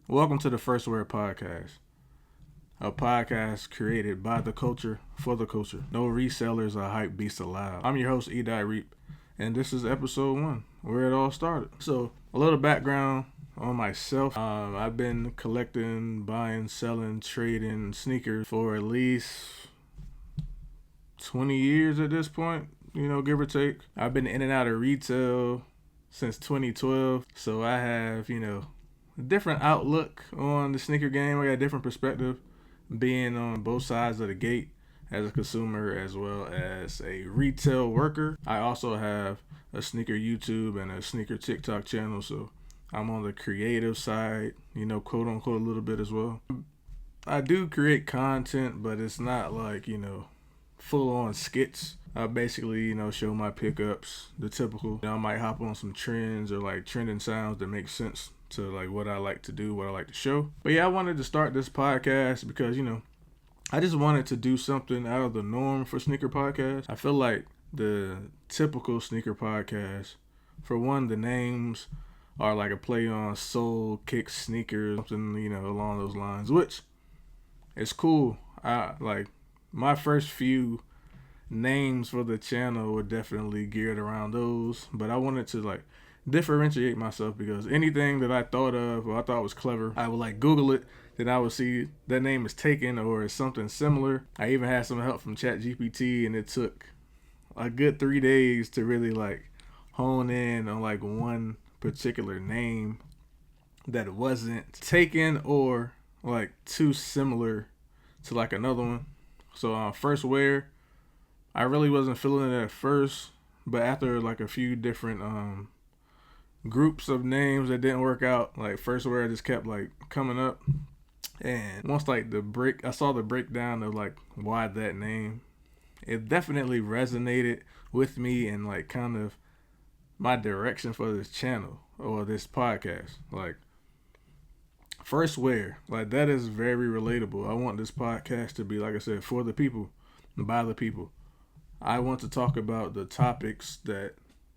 Welcome to the First Word Podcast, a podcast created by the culture for the culture. No resellers or hype beasts allowed. I'm your host, Edie Reap, and this is episode 1, where it all started. So, a little background on myself. I've been collecting, buying, selling, trading sneakers for at least 20 years at this point, give or take. I've been in and out of retail since 2012, so I have, a different outlook on the sneaker game. I got a different perspective being on both sides of the gate as a consumer as well as a retail worker. I also have a sneaker YouTube and a sneaker TikTok channel, so I'm on the creative side, quote unquote, a little bit as well. I do create content, but it's not like, full on skits. I basically, show my pickups, the typical. I might hop on some trends or like trending sounds that make sense to like what I like to do, what I like to show. But yeah, I wanted to start this podcast because, I just wanted to do something out of the norm for sneaker podcasts. I feel like the typical sneaker podcast, for one, the names are like a play on soul, kick, sneakers, something, along those lines, which is cool. I like my first few names for the channel were definitely geared around those, but I wanted to like differentiate myself because anything that I thought of or I thought was clever, I would like Google it, then I would see that name is taken or is something similar. I even had some help from ChatGPT, and it took a good 3 days to really like hone in on like one particular name that wasn't taken or like too similar to like another one. So first wear, I really wasn't feeling it at first, but after like a few different groups of names that didn't work out, like first wear just kept like coming up. And once like I saw the breakdown of like why that name, it definitely resonated with me and like kind of my direction for this channel or this podcast. Like first wear, like that is very relatable. I want this podcast to be, like I said, for the people, by the people. I want to talk about the topics that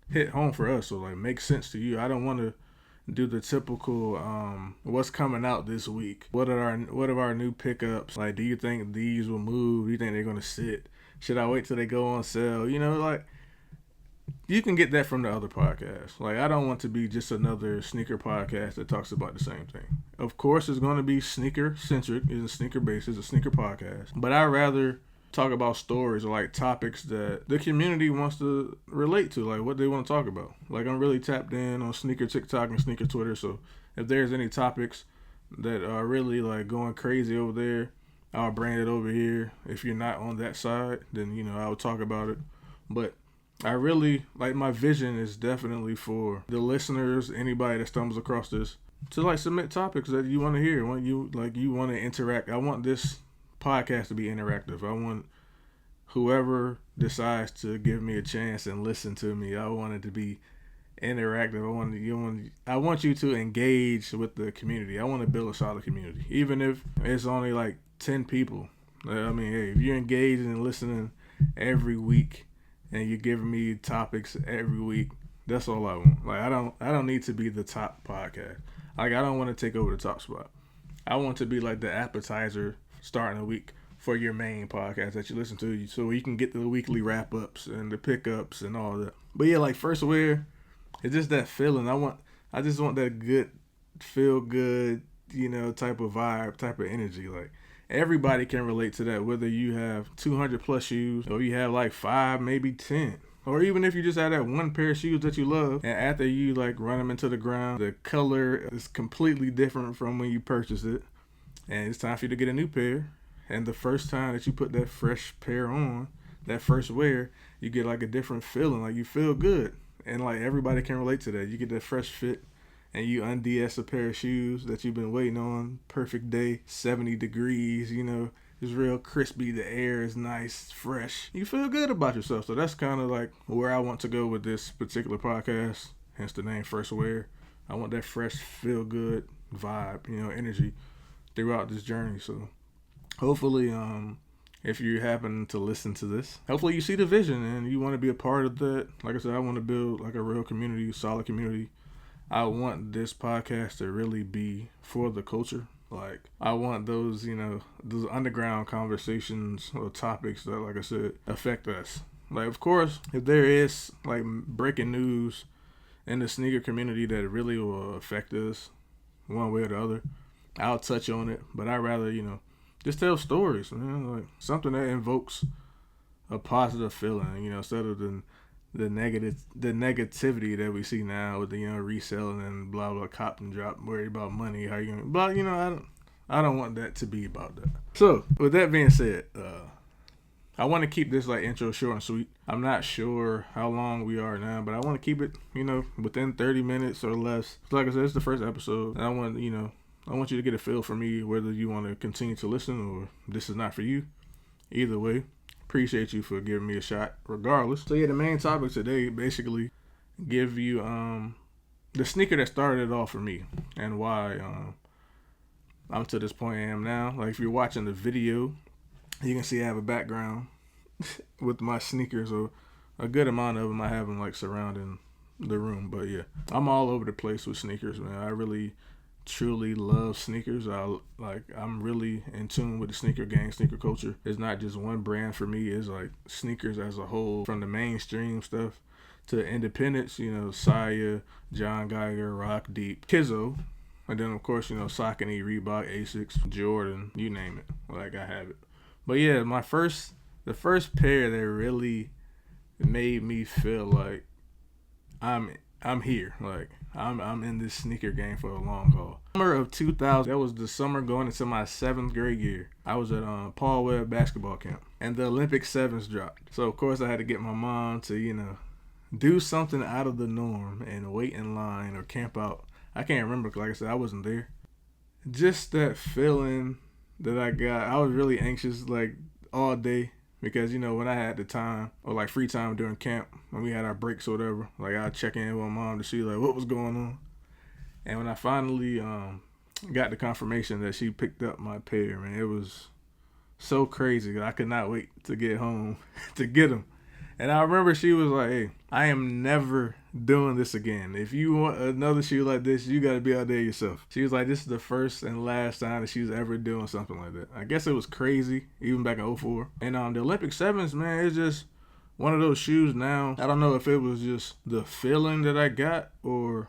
hit home for us, so like make sense to you. I don't want to do the typical what's coming out this week. What are our new pickups? Like, do you think these will move? Do you think they're gonna sit? Should I wait till they go on sale? Like you can get that from the other podcasts. Like I don't want to be just another sneaker podcast that talks about the same thing. Of course, it's gonna be sneaker centric. It's a sneaker based. It's a sneaker podcast. But I'd rather talk about stories or like topics that the community wants to relate to, like what they want to talk about. Like I'm really tapped in on sneaker TikTok and sneaker Twitter, so if there's any topics that are really like going crazy over there, I'll bring it over here. If you're not on that side, then I would talk about it. But I really like, my vision is definitely for the listeners, anybody that stumbles across this, to like submit topics that you want to hear, when you want to interact. I want this podcast to be interactive. I want whoever decides to give me a chance and listen to me, I want it to be interactive. I want you to engage with the community. I want to build a solid community, even if it's only like 10 people. I mean, hey, if you're engaged and listening every week and you're giving me topics every week, that's all I want. Like I don't need to be the top podcast. Like I don't want to take over the top spot. I want to be like the appetizer starting a week for your main podcast that you listen to, so you can get the weekly wrap-ups and the pickups and all that. But yeah, like first wear, it's just that feeling. I just want that good, feel good, type of vibe, type of energy. Like everybody can relate to that, whether you have 200 plus shoes or you have like 5, maybe 10. Or even if you just have that one pair of shoes that you love, and after you like run them into the ground, the color is completely different from when you purchased it. And it's time for you to get a new pair. And the first time that you put that fresh pair on, that first wear, you get like a different feeling. Like you feel good. And like everybody can relate to that. You get that fresh fit and you unds a pair of shoes that you've been waiting on. Perfect day, 70 degrees, it's real crispy. The air is nice, fresh. You feel good about yourself. So that's kind of like where I want to go with this particular podcast. Hence the name First Wear. I want that fresh, feel good vibe, energy throughout this journey. So hopefully, if you happen to listen to this, hopefully you see the vision and you want to be a part of that. Like I said, I want to build like a real community, solid community. I want this podcast to really be for the culture. Like, I want those, those underground conversations or topics that, like I said, affect us. Like, of course, if there is, like, breaking news in the sneaker community that really will affect us one way or the other, I'll touch on it. But I'd rather, just tell stories, man. Like, something that invokes a positive feeling, instead of the negativity that we see now with the reselling and blah blah, cop and drop, worried about money, how you gonna, but I don't want that to be about that. So with that being said, I want to keep this like intro short and sweet. I'm not sure how long we are now, but I want to keep it within 30 minutes or less. Like I said, it's the first episode, and I want you to get a feel for me, whether you want to continue to listen or this is not for you. Either way, appreciate you for giving me a shot regardless. So yeah, the main topic today basically give you the sneaker that started it all for me and why I'm to this point I am now. Like, if you're watching the video, you can see I have a background with my sneakers, or a good amount of them. I have them like surrounding the room. But yeah, I'm all over the place with sneakers, man. I really truly love sneakers. I'm really in tune with the sneaker gang, sneaker culture. It's not just one brand for me. It's like sneakers as a whole, from the mainstream stuff to the independents, Saya, John Geiger, Rock Deep, Kizzo, and then of course, Saucony, Reebok, Asics, Jordan, you name it. Like, I have it. But yeah, the first pair that really made me feel like I'm here. Like, I'm in this sneaker game for a long haul. Summer of 2000, that was the summer going into my 7th grade year. I was at Paul Webb basketball camp, and the Olympic 7s dropped. So of course I had to get my mom to, do something out of the norm and wait in line or camp out. I can't remember, 'cause like I said, I wasn't there. Just that feeling that I got, I was really anxious like all day. Because, when I had the time, or like free time during camp, when we had our breaks or whatever, like, I'd check in with my mom to see like what was going on. And when I finally got the confirmation that she picked up my pair, man, it was so crazy. I could not wait to get home to get them. And I remember she was like, "Hey, I am never doing this again. If you want another shoe like this, you got to be out there yourself." She was like, "This is the first and last time that she's ever doing something like that." I guess it was crazy, even back in 2004. And the Olympic 7s, man, it's just one of those shoes now. I don't know if it was just the feeling that I got or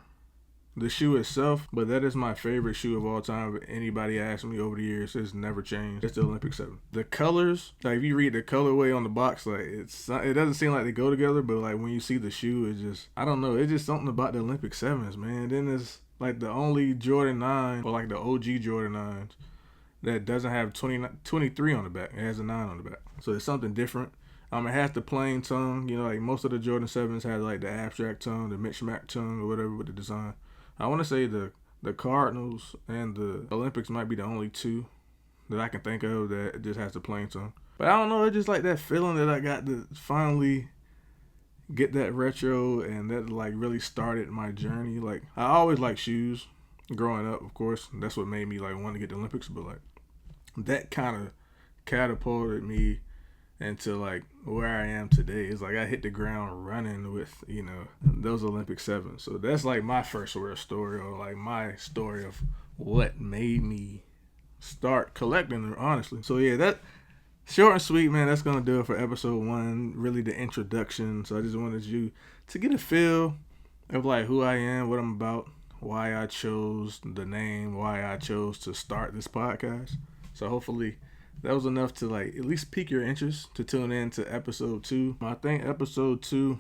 the shoe itself, but that is my favorite shoe of all time. If anybody asked me over the years, it's never changed. It's the Olympic 7. The colors, like, if you read the colorway on the box, like, it doesn't seem like they go together, but like when you see the shoe, it's just, I don't know, it's just something about the Olympic 7s, man. Then it's like the only Jordan 9, or like the OG Jordan 9s, that doesn't have 23 on the back. It has a 9 on the back. So it's something different. It has the plain tongue, like most of the Jordan 7s had like the abstract tongue, the Mitch-Mac tongue or whatever with the design. I want to say the Cardinals and the Olympics might be the only two that I can think of that just has the plain tongue. But I don't know, it's just like that feeling that I got to finally get that retro, and that like really started my journey. Like, I always liked shoes growing up, of course. That's what made me like want to get the Olympics, but like that kind of catapulted me into like where I am today. It's like I hit the ground running with, those Olympic 7s. So that's like my first real story, or like my story of what made me start collecting them, honestly. So yeah, that short and sweet, man, that's gonna do it for episode 1, really the introduction. So I just wanted you to get a feel of like who I am, what I'm about, why I chose the name, why I chose to start this podcast. So hopefully that was enough to like at least pique your interest to tune in to episode 2. I think episode 2,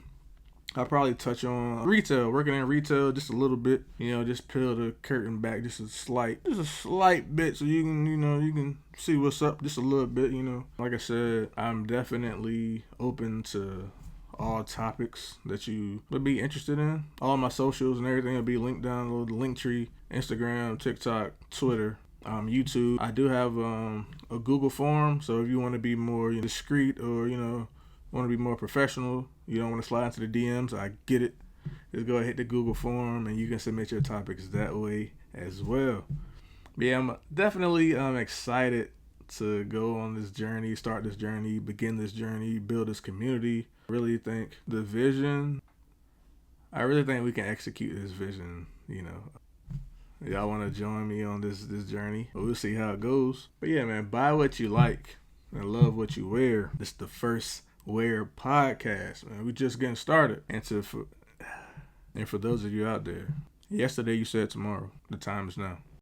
I'll probably touch on retail, working in retail just a little bit. Just peel the curtain back just a slight bit, so you can, you can see what's up just a little bit. Like I said, I'm definitely open to all topics that you would be interested in. All my socials and everything will be linked down below, the link tree, Instagram, TikTok, Twitter, YouTube. I do have a Google form, so if you want to be more discreet, or want to be more professional, you don't want to slide into the DMs, I get it. Just go ahead, hit the Google form, and you can submit your topics that way as well. But yeah, I'm definitely excited to go on this journey, start this journey, begin this journey, build this community. I really think we can execute this vision, y'all want to join me on this journey. We'll see how it goes. But yeah, man, buy what you like and love what you wear. This is the First Wear podcast, man. We just getting started. And for those of you out there, yesterday you said tomorrow. The time is now.